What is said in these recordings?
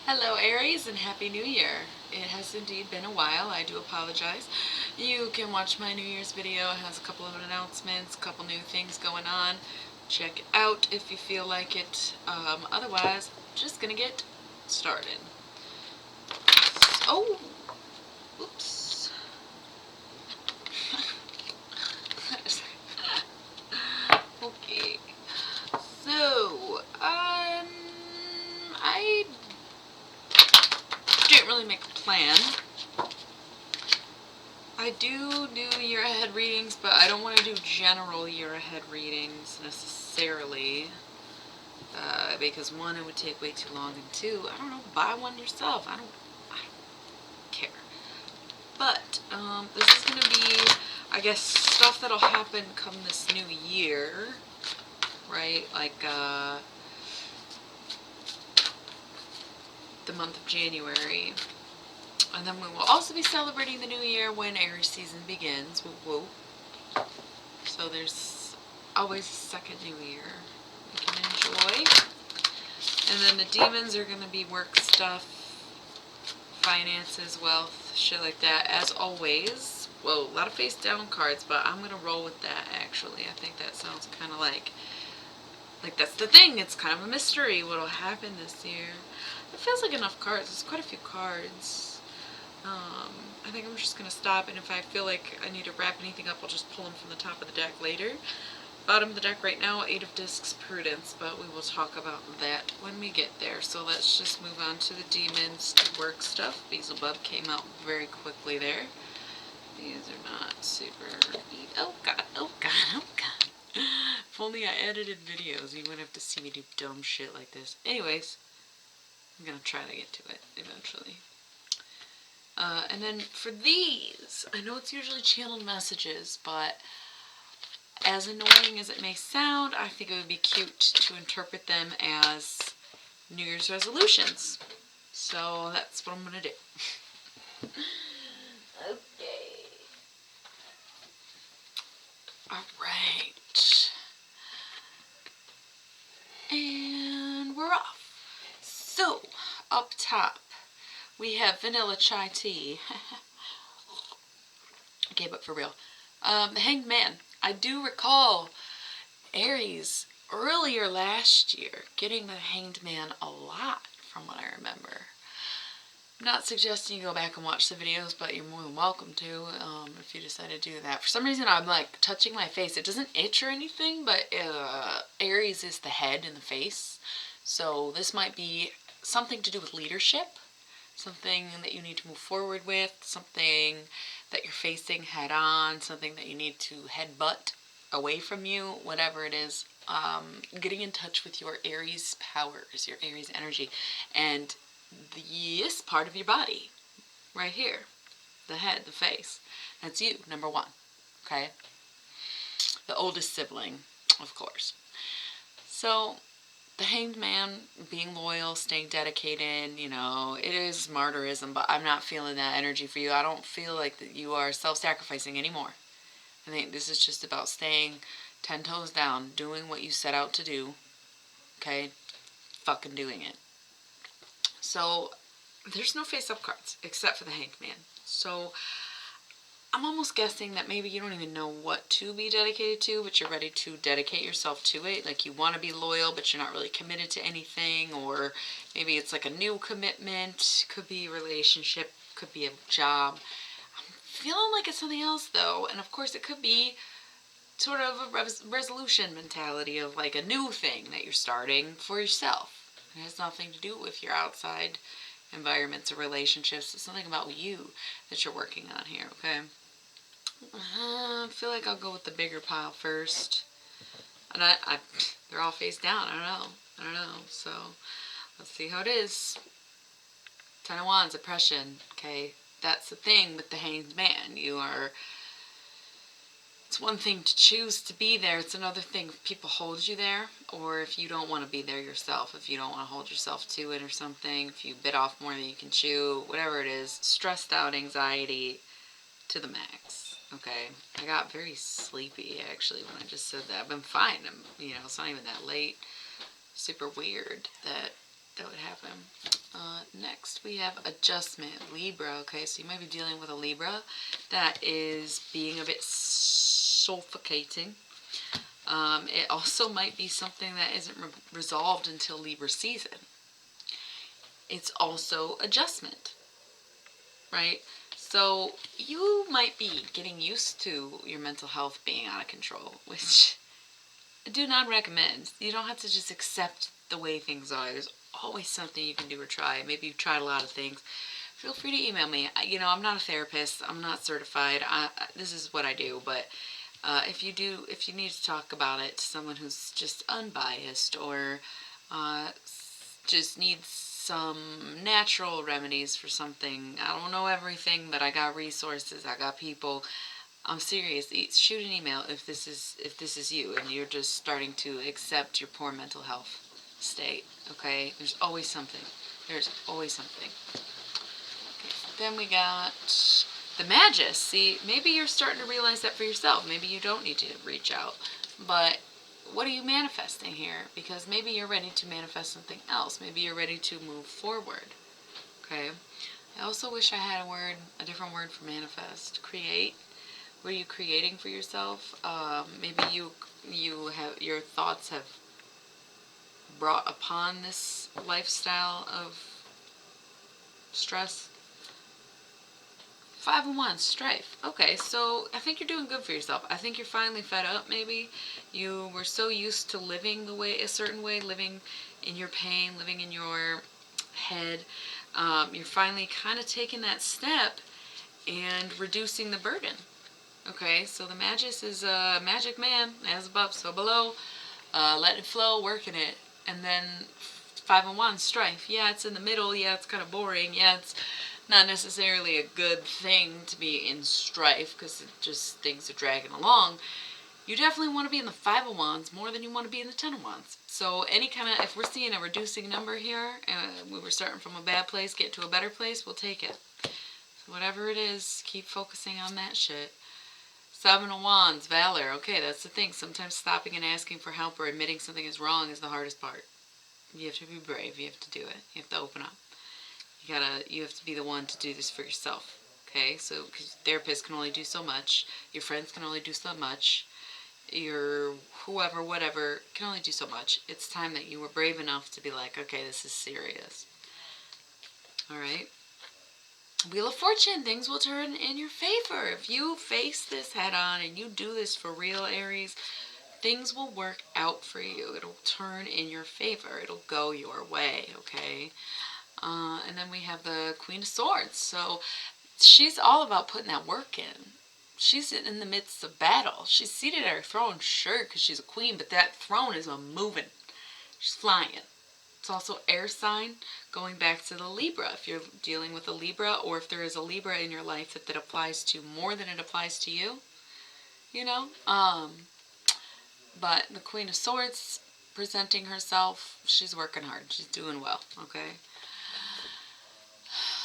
Hello Aries and Happy New Year. It has indeed been a while, I do apologize. You can watch my New Year's video, it has a couple of announcements, a couple new things going on. Check it out if you feel like it. Otherwise, just gonna get started. Oh, oops. Okay, so, I didn't really make a plan. I do year ahead readings, but I don't want to do general year ahead readings necessarily. Because one, it would take way too long, and two, I don't know, buy one yourself. I don't care. But this is going to be, I guess, stuff that'll happen come this new year, right? Like the month of January. And then we will also be celebrating the new year when Aries season begins. Woo woo. So there's always a second new year we can enjoy. And then the demons are going to be work stuff, finances, wealth, shit like that, as always. Whoa, a lot of face down cards, but I'm going to roll with that actually. I think that sounds kind of like that's the thing. It's kind of a mystery what'll happen this year. It feels like enough cards. There's quite a few cards. I think I'm just going to stop, and if I feel like I need to wrap anything up, I'll just pull them from the top of the deck later. Bottom of the deck right now, 8 of Discs, Prudence, but we will talk about that when we get there. So let's just move on to the demons to work stuff. Beelzebub came out very quickly there. These are not super neat. Oh god, oh god, oh god. If only I edited videos, you wouldn't have to see me do dumb shit like this. Anyways, I'm going to try to get to it eventually. And then for these, I know it's usually channeled messages, but as annoying as it may sound, I think it would be cute to interpret them as New Year's resolutions. So that's what I'm going to do. Okay. Alright. And we're off. So, up top, we have vanilla chai tea. Okay, but for real. The Hanged Man. I do recall Aries earlier last year getting the Hanged Man a lot from what I remember. I'm not suggesting you go back and watch the videos, but you're more than welcome to if you decide to do that. For some reason, I'm like touching my face. It doesn't itch or anything, but Aries is the head and the face. So this might be something to do with leadership. Something that you need to move forward with, something that you're facing head on, something that you need to headbutt away from you, whatever it is. Getting in touch with your Aries powers, your Aries energy, and this part of your body, right here, the head, the face, that's you, number one, okay? The oldest sibling, of course. So, the Hanged Man, being loyal, staying dedicated, you know, it is martyrism, but I'm not feeling that energy for you. I don't feel like that you are self-sacrificing anymore. I think this is just about staying 10 toes down, doing what you set out to do, okay? Fucking doing it. So, there's no face-up cards, except for the Hanged Man. So, I'm almost guessing that maybe you don't even know what to be dedicated to, but you're ready to dedicate yourself to it. Like you want to be loyal, but you're not really committed to anything. Or maybe it's like a new commitment. Could be a relationship. Could be a job. I'm feeling like it's something else though. And of course it could be sort of a resolution mentality of like a new thing that you're starting for yourself. It has nothing to do with your outside environments or relationships. It's something about you that you're working on here, okay? I feel like I'll go with the bigger pile first. And they're all face down. I don't know. So, let's see how it is. 10 of Wands, oppression. Okay, that's the thing with the Hanged Man. It's one thing to choose to be there. It's another thing if people hold you there, or if you don't want to be there yourself. If you don't want to hold yourself to it or something. If you bit off more than you can chew. Whatever it is. Stressed out, anxiety to the max. Okay, I got very sleepy actually when I just said that. I've been fine. It's not even that late. Super weird that would happen. Next we have adjustment, Libra. Okay, so you might be dealing with a Libra that is being a bit suffocating. It also might be something that isn't resolved until Libra season. It's also adjustment, right? So you might be getting used to your mental health being out of control, which I do not recommend. You don't have to just accept the way things are. There's always something you can do or try. Maybe you've tried a lot of things. Feel free to email me. I'm not a therapist. I'm not certified. This is what I do. But if you need to talk about it to someone who's just unbiased or just needs some natural remedies for something, I don't know everything, but I got resources. I got people. I'm serious. Shoot an email if this is you and you're just starting to accept your poor mental health state. Okay, there's always something. There's always something. Okay. Then we got the Magus. See, maybe you're starting to realize that for yourself. Maybe you don't need to reach out. But what are you manifesting here? Because maybe you're ready to manifest something else. Maybe you're ready to move forward. Okay. I also wish I had a different word for manifest. Create. What are you creating for yourself? Maybe you have, your thoughts have brought upon this lifestyle of stress. 5 of Wands, strife. Okay, so I think you're doing good for yourself. I think you're finally fed up, maybe. You were so used to living a certain way, living in your pain, living in your head. You're finally kind of taking that step and reducing the burden. Okay, so the Magus is a magic man, as above, so below. Letting it flow, working it. And then 5 of Wands, strife. Yeah, it's in the middle. Yeah, it's kind of boring. Yeah, it's not necessarily a good thing to be in strife because it just things are dragging along. You definitely want to be in the 5 of Wands more than you want to be in the 10 of Wands. So any kind of, if we're seeing a reducing number here, we were starting from a bad place, get to a better place, we'll take it. So whatever it is, keep focusing on that shit. 7 of Wands, valor. Okay, that's the thing. Sometimes stopping and asking for help or admitting something is wrong is the hardest part. You have to be brave. You have to do it. You have to open up. You have to be the one to do this for yourself. Okay, so because therapists can only do so much, your friends can only do so much, your whoever, whatever, can only do so much. It's time that you were brave enough to be like, okay, this is serious. All right. Wheel of Fortune, things will turn in your favor. If you face this head on and you do this for real, Aries, things will work out for you. It'll turn in your favor. It'll go your way, okay? And then we have the Queen of Swords. So she's all about putting that work in. She's in the midst of battle. She's seated at her throne, sure, because she's a queen, but that throne is a moving. She's flying. It's also air sign, going back to the Libra. If you're dealing with a Libra, or if there is a Libra in your life that applies to more than it applies to you, you know. But the Queen of Swords presenting herself, she's working hard. She's doing well, okay.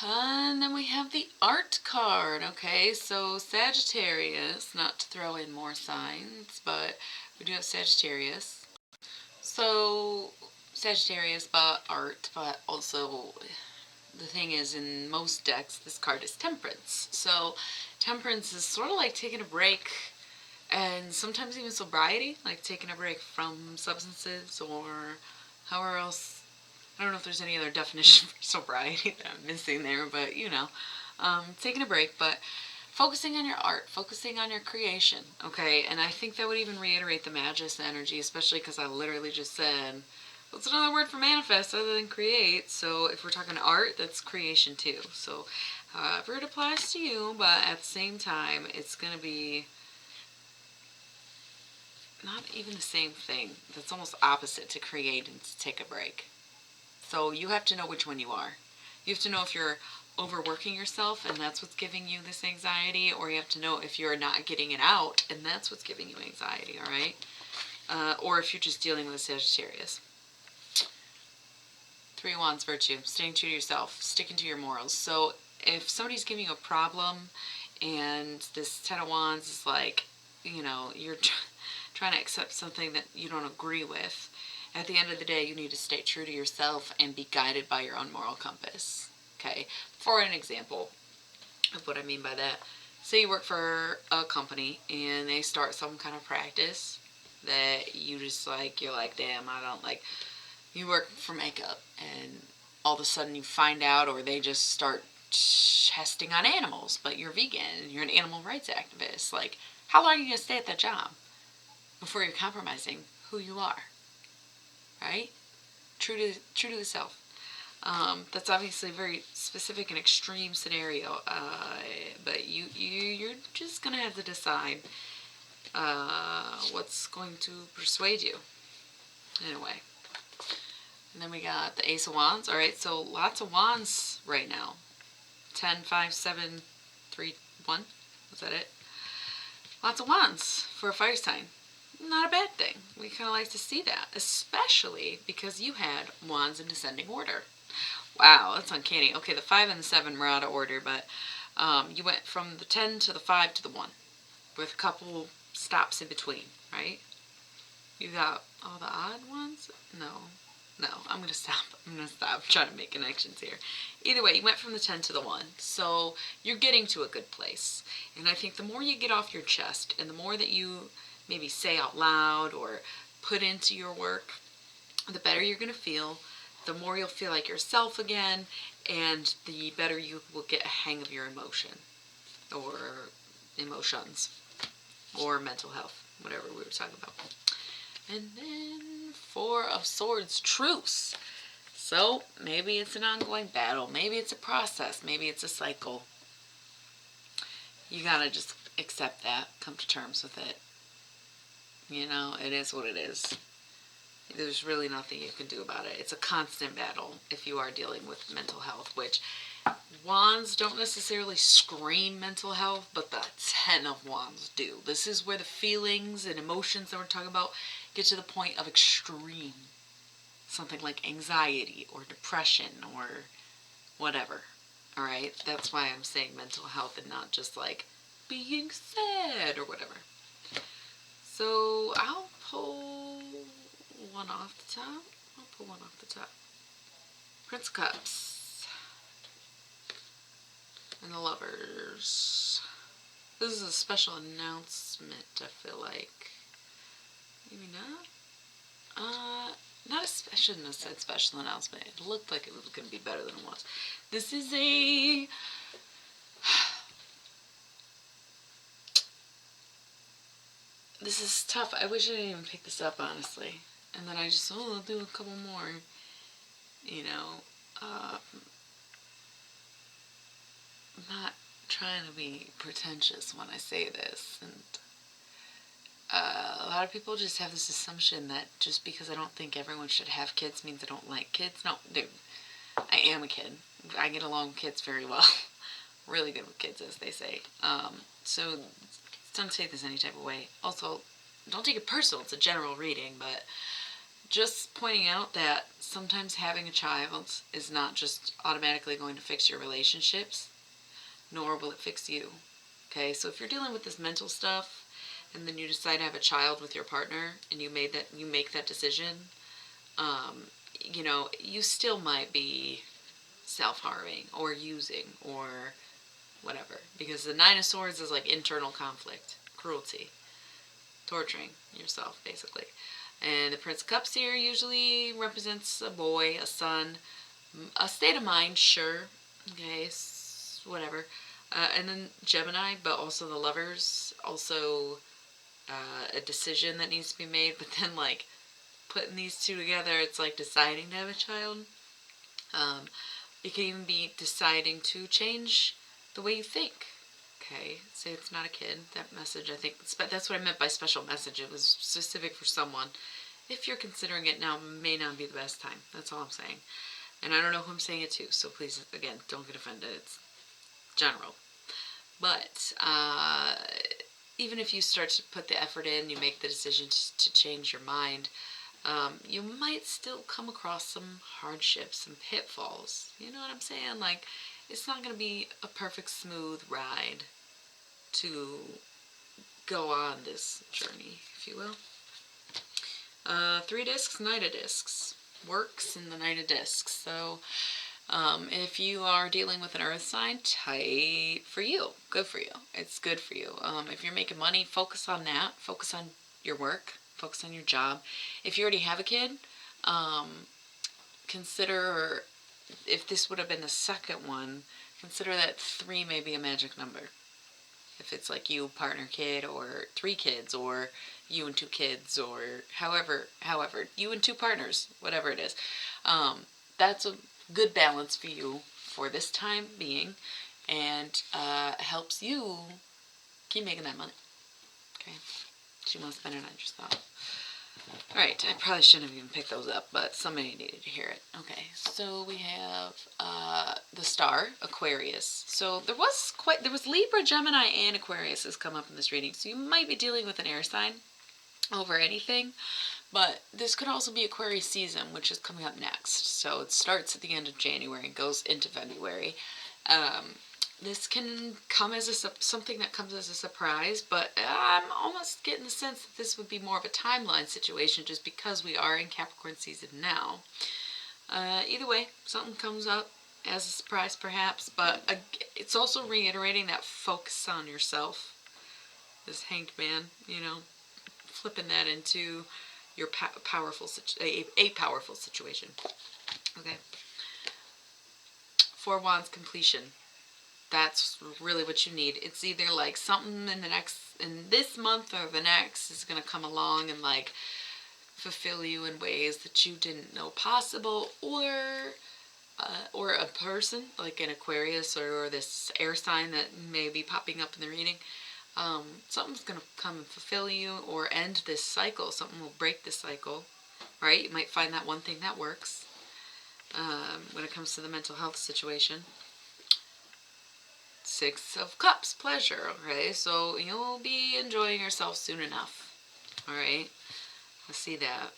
And then we have the Art card, okay. So Sagittarius, not to throw in more signs, but we do have Sagittarius. So Sagittarius, but art, but also the thing is, in most decks, this card is Temperance. So Temperance is sort of like taking a break, and sometimes even sobriety, like taking a break from substances or however else. I don't know if there's any other definition for sobriety that I'm missing there, but taking a break, but focusing on your art, focusing on your creation, okay? And I think that would even reiterate the Magus energy, especially because I literally just said, what's another word for manifest other than create? So if we're talking art, that's creation too. So however it applies to you, but at the same time, it's going to be not even the same thing. That's almost opposite to create and to take a break. So you have to know which one you are. You have to know if you're overworking yourself and that's what's giving you this anxiety, or you have to know if you're not getting it out and that's what's giving you anxiety, all right? Or if you're just dealing with a Sagittarius. 3 of Wands, virtue, staying true to yourself, sticking to your morals. So if somebody's giving you a problem and this 10 of Wands is like, you're trying to accept something that you don't agree with, At the end of the day, you need to stay true to yourself and be guided by your own moral compass. Okay? For an example of what I mean by that, say you work for a company and they start some kind of practice that you just like, you're like, damn, I don't like. You work for makeup and all of a sudden you find out, or they just start testing on animals, but you're vegan and you're an animal rights activist. Like, how long are you going to stay at that job before you're compromising who you are? Right? True to the self. That's obviously a very specific and extreme scenario, but you're just gonna have to decide what's going to persuade you in a way. And then we got the Ace of Wands. All right, so lots of wands right now. 10, 5, 7, 3, 1. Was that it? Lots of wands for a fire sign. Not a bad thing. We kind of like to see that, especially because you had wands in descending order. Wow, that's uncanny. Okay, the 5 and the 7 were out of order, but you went from the 10 to the 5 to the 1 with a couple stops in between, right? You got all the odd ones? No, I'm going to stop. I'm going to stop trying to make connections here. Either way, you went from the 10 to the 1, so you're getting to a good place. And I think the more you get off your chest and the more that you maybe say out loud or put into your work, the better you're going to feel, the more you'll feel like yourself again, and the better you will get a hang of your emotion or emotions or mental health, whatever we were talking about. And then 4 of Swords, truce. So maybe it's an ongoing battle, maybe it's a process, maybe it's a cycle. You gotta just accept that, come to terms with it. You know, it is what it is. There's really nothing you can do about it. It's a constant battle if you are dealing with mental health, which wands don't necessarily scream mental health, but the 10 of wands do. This is where the feelings and emotions that we're talking about get to the point of extreme. Something like anxiety or depression or whatever. Alright? That's why I'm saying mental health and not just like being sad or whatever. So I'll pull one off the top. I'll pull one off the top. Prince of Cups. And the Lovers. This is a special announcement, I feel like. Maybe not? Not a special, I shouldn't have said special announcement. It looked like it was going to be better than it was. This is a... This is tough. I wish I didn't even pick this up, honestly. And then I just, I'll do a couple more. You know, I'm not trying to be pretentious when I say this. And a lot of people just have this assumption that just because I don't think everyone should have kids means I don't like kids. No, dude. I am a kid. I get along with kids very well. Really good with kids, as they say. So don't take this any type of way. Also, don't take it personal. It's a general reading, but just pointing out that sometimes having a child is not just automatically going to fix your relationships, nor will it fix you. Okay, so if you're dealing with this mental stuff, and then you decide to have a child with your partner, and you make that decision, you know, you still might be self-harming or using or whatever, because the 9 of Swords is like internal conflict, cruelty, torturing yourself, basically. And the Prince of Cups here usually represents a boy, a son, a state of mind, sure, okay, whatever. And then Gemini, but also the Lovers, also a decision that needs to be made, but then like putting these two together, it's like deciding to have a child. It can even be deciding to change the way you think. Okay, say it's not a kid. That message, I think, that's what I meant by special message. It was specific for someone. If you're considering it now, may not be the best time. That's all I'm saying. And I don't know who I'm saying it to, so please, again, don't get offended. It's general. But even if you start to put the effort in, you make the decision to change your mind, you might still come across some hardships, some pitfalls. You know what I'm saying? Like, it's not going to be a perfect smooth ride to go on this journey, if you will. 3 discs, Knight of Discs. Works in the Knight of Discs. So if you are dealing with an earth sign, tight for you. Good for you. It's good for you. If you're making money, focus on that. Focus on your work. Focus on your job. If you already have a kid, consider, if this would have been the second one, consider that 3 may be a magic number. If it's like you, partner, kid, or 3 kids, or you and 2 kids, or however, you and 2 partners, whatever it is. That's a good balance for you for this time being, and helps you keep making that money. Okay? So you want to spend it on yourself. Alright, I probably shouldn't have even picked those up, but somebody needed to hear it. Okay, so we have the star, Aquarius. So there was Libra, Gemini, and Aquarius has come up in this reading. So you might be dealing with an air sign over anything, but this could also be Aquarius season, which is coming up next. So it starts at the end of January and goes into February. This can come as something that comes as a surprise, but I'm almost getting the sense that this would be more of a timeline situation just because we are in Capricorn season now. Either way, something comes up as a surprise perhaps, but it's also reiterating that focus on yourself. This Hanged Man, flipping that into your powerful situation. Okay. 4 Wands, completion. That's really what you need. It's either like something in this month or the next is going to come along and like fulfill you in ways that you didn't know possible, or a person like an Aquarius or this air sign that may be popping up in the reading. Something's going to come and fulfill you or end this cycle. Something will break this cycle, right? You might find that one thing that works when it comes to the mental health situation. 6 of Cups, pleasure, okay? So you'll be enjoying yourself soon enough, alright? I see that.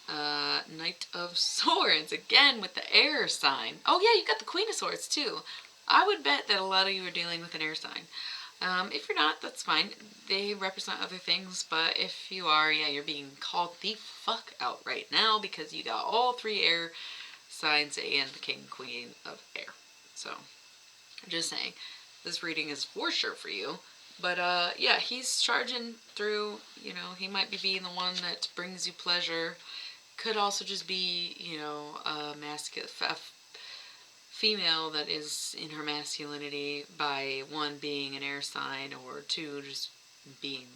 Knight of Swords, again with the air sign. Oh yeah, you got the Queen of Swords too. I would bet that a lot of you are dealing with an air sign. If you're not, that's fine. They represent other things, but if you are, yeah, you're being called the fuck out right now because you got all 3 air signs and the King and Queen of Air. So, I'm just saying. This reading is for sure for you. But, yeah, he's charging through, he might be being the one that brings you pleasure. Could also just be, a female that is in her masculinity by 1 being an air sign or 2 just being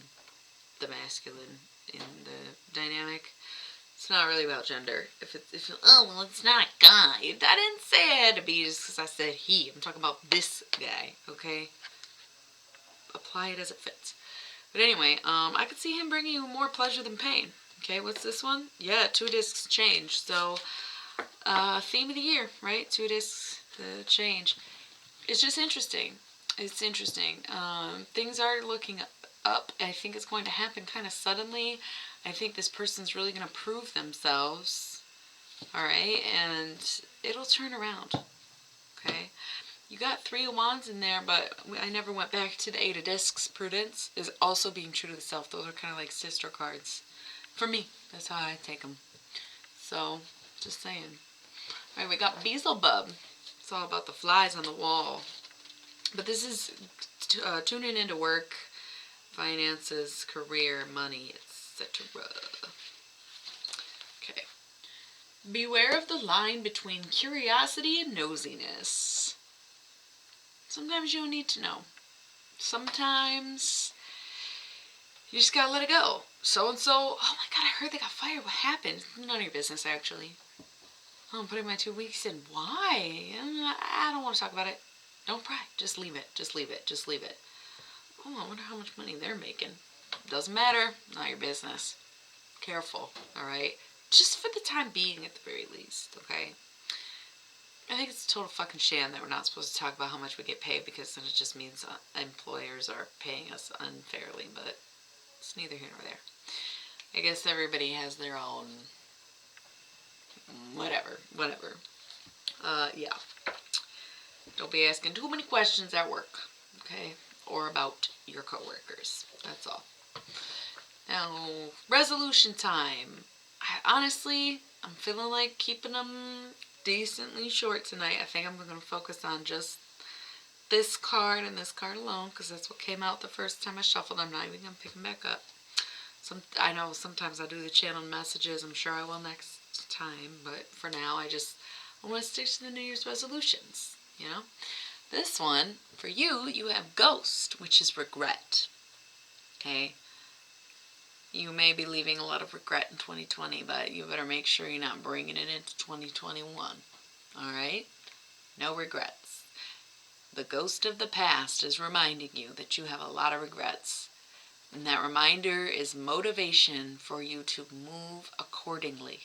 the masculine in the dynamic. It's not really about gender. It's not a guy. I didn't say it had to be just because I said he. I'm talking about this guy, okay? Apply it as it fits. But anyway, I could see him bringing you more pleasure than pain. Okay, what's this one? Yeah, 2 discs change. So, theme of the year, right? 2 discs, the change. It's just interesting. It's interesting. Things are looking up. I think it's going to happen kind of suddenly. I think this person's really going to prove themselves. Alright, and it'll turn around. Okay? You got 3 of Wands in there, but I never went back to the 8 of Discs. Prudence is also being true to the self. Those are kind of like sister cards. For me, that's how I take them. So, just saying. Alright, we got Beelzebub. It's all about the flies on the wall. But this is tuning into work, finances, career, money, etc. Okay. Beware of the line between curiosity and nosiness. Sometimes you don't need to know. Sometimes you just gotta let it go. So-and-so, oh my god, I heard they got fired. What happened? None of your business, actually. Oh, I'm putting my 2 weeks in. Why? I don't want to talk about it. Don't pry. Just leave it. Just leave it. Just leave it. Oh, I wonder how much money they're making. Doesn't matter. Not your business. Careful, alright? Just for the time being, at the very least, okay? I think it's a total fucking sham that we're not supposed to talk about how much we get paid, because then it just means employers are paying us unfairly, but it's neither here nor there. I guess everybody has their own whatever. Yeah. Don't be asking too many questions at work, okay? Or about your coworkers. That's all. Now, resolution time. honestly, I'm feeling like keeping them decently short tonight. I think I'm going to focus on just this card and this card alone, because that's what came out the first time I shuffled. I'm not even going to pick them back up. I know sometimes I do the channel messages. I'm sure I will next time, but for now I want to stick to the New Year's resolutions, you know? This one, for you, you have Ghost, which is regret. Okay? You may be leaving a lot of regret in 2020, but you better make sure you're not bringing it into 2021. Alright? No regrets. The ghost of the past is reminding you that you have a lot of regrets. And that reminder is motivation for you to move accordingly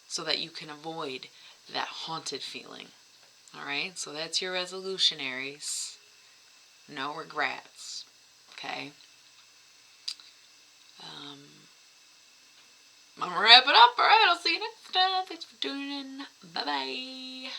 so that you can avoid that haunted feeling. Alright? So that's your resolution, Aries. No regrets. Okay? I'm gonna wrap it up. Alright, I'll see you next time. Thanks for tuning in. Bye-bye.